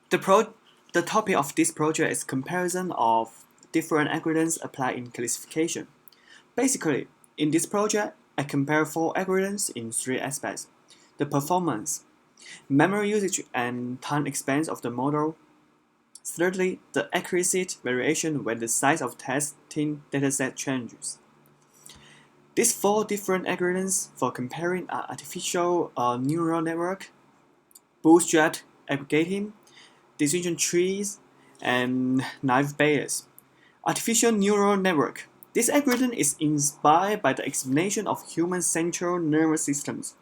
The topic of this project is comparison of different algorithms applied in classification. Basically, in this project, I compare 4 algorithms in 3 aspects: the performance, memory usage, and time expense of the model. Thirdly, the accuracy variation when the size of testing dataset changes. These 4 different algorithms for comparing are artificial neural network, bootstrap aggregating, decision trees, and naive Bayes. Artificial neural network. This algorithm is inspired by the explanation of human central nervous systems.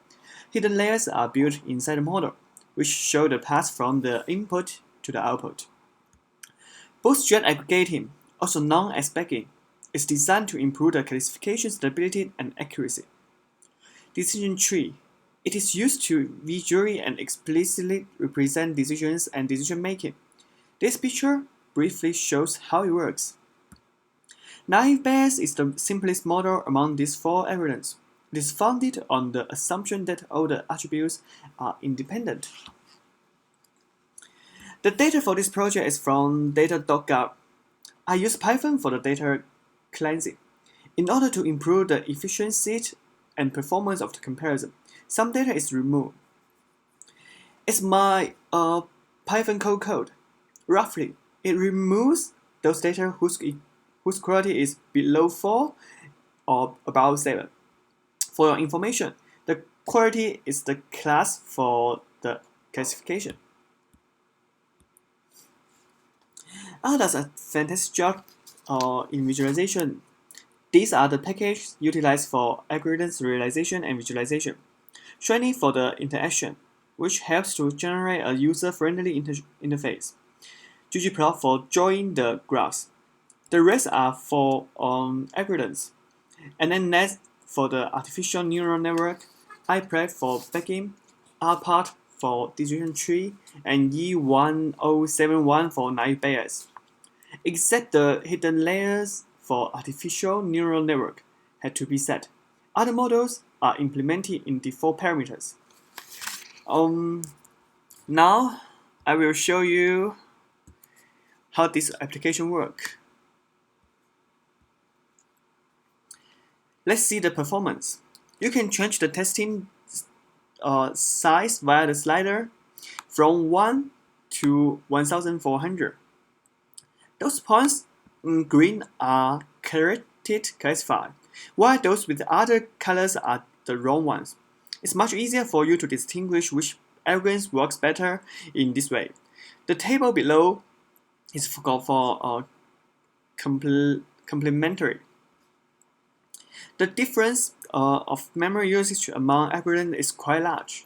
Hidden layers are built inside the model, which show the path from the input to the output. Bootstrap aggregating, also known as bagging, is designed to improve the classification stability and accuracy. Decision tree. It is used to visually and explicitly represent decisions and decision making. This picture briefly shows how it works. Naive Bayes is the simplest model among these 4 algorithms. It is founded on the assumption that all the attributes are independent. The data for this project is from data.gov. I use Python for the data cleansing. In order to improve the efficiency and performance of the comparison, some data is removed. It's my Python code. Roughly, it removes those data whose quality is below 4 or above 7. For your information, the quality is the class for the classification. R does a fantastic job in visualization. These are the packages utilized for algorithms realization and visualization. Shiny for the interaction, which helps to generate a user-friendly interface. ggplot for drawing the graphs. The rest are for algorithms. And then next for the artificial neural network, iPrep for bagging, rpart for decision tree, and E1071 for naive Bayes. Except the hidden layers for artificial neural network had to be set. Other models are implemented in default parameters. Now I will show you how this application works. Let's see the performance. You can change the testing size via the slider from 1 to 1400. Those points in green are corrected classified, while those with other colors are the wrong ones. It's much easier for you to distinguish which algorithm works better in this way. The table below is for complementary. The difference of memory usage among algorithms is quite large.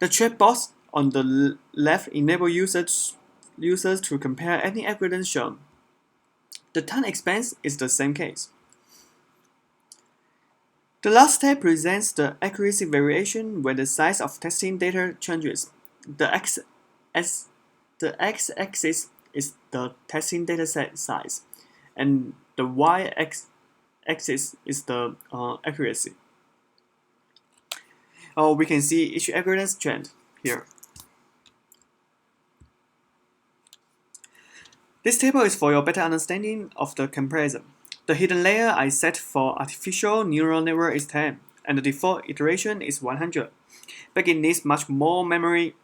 The checkbox on the left enables users to compare any algorithm shown. The time expense is the same case. The last step presents the accuracy variation when the size of testing data changes. The x-axis is the testing dataset size, and the y-axis is the accuracy. We can see each algorithm's trend here. This table is for your better understanding of the comparison. The hidden layer I set for artificial neural network is 10, and the default iteration is 100. Bagging needs much more memory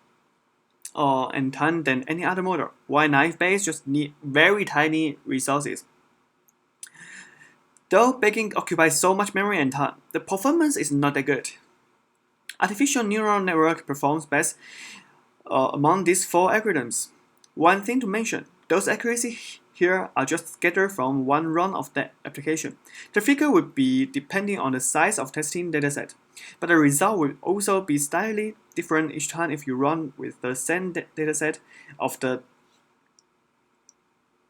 and time than any other model, while naive Bayes just need very tiny resources. Though bagging occupies so much memory and time, the performance is not that good. Artificial neural network performs best among these 4 algorithms. One thing to mention, those accuracies here are just scattered from one run of the application. The figure would be depending on the size of testing dataset, but the result will also be slightly different each time if you run with the same dataset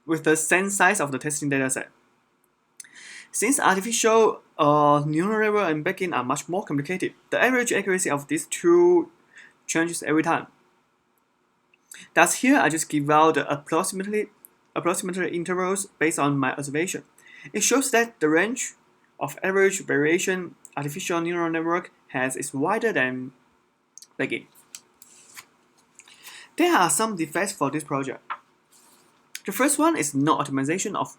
with the same size of the testing dataset. Since artificial neural network and bagging are much more complicated, the average accuracy of these 2 changes every time. Thus here I just give out the approximately intervals based on my observation. It shows that the range of average variation artificial neural network has is wider than bagging. There are some defects for this project. The first one is no optimization of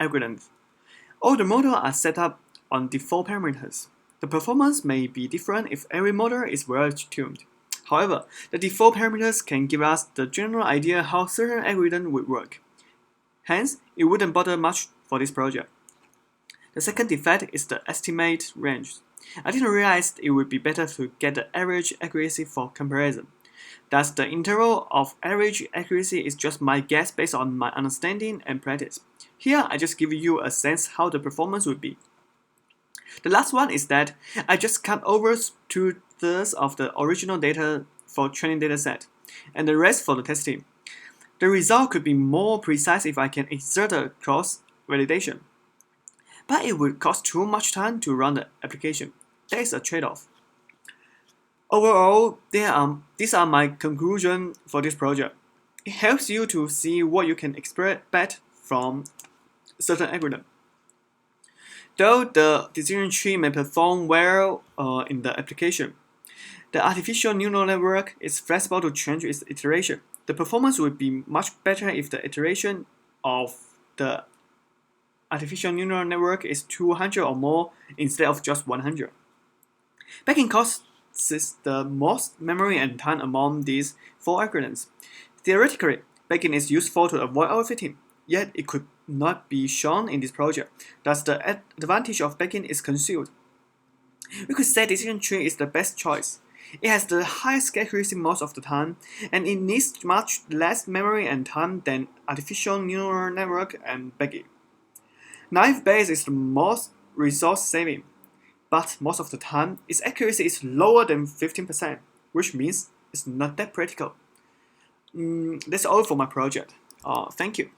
algorithms. All the models are set up on default parameters. The performance may be different if every model is well tuned. However, the default parameters can give us the general idea how certain algorithm would work. Hence, it wouldn't bother much for this project. The second defect is the estimate range. I didn't realize it would be better to get the average accuracy for comparison. Thus, the interval of average accuracy is just my guess based on my understanding and practice. Here, I just give you a sense how the performance would be. The last one is that I just cut over 2/3 of the original data for training dataset, and the rest for the testing. The result could be more precise if I can exert a cross-validation. But it would cost too much time to run the application. That is a trade-off. Overall, these are my conclusions for this project. It helps you to see what you can expect from certain algorithm. Though the decision tree may perform well in the application, the artificial neural network is flexible to change its iteration. The performance would be much better if the iteration of the artificial neural network is 200 or more instead of just 100. Backend costs the most memory and time among these 4 algorithms. Theoretically, backend is useful to avoid overfitting, yet it could not be shown in this project. Thus, the advantage of backend is concealed. We could say decision tree is the best choice. It has the highest accuracy most of the time, and it needs much less memory and time than artificial neural network and backend. Naive Bayes is the most resource saving, but most of the time, its accuracy is lower than 15%, which means it's not that practical. That's all for my project. Thank you.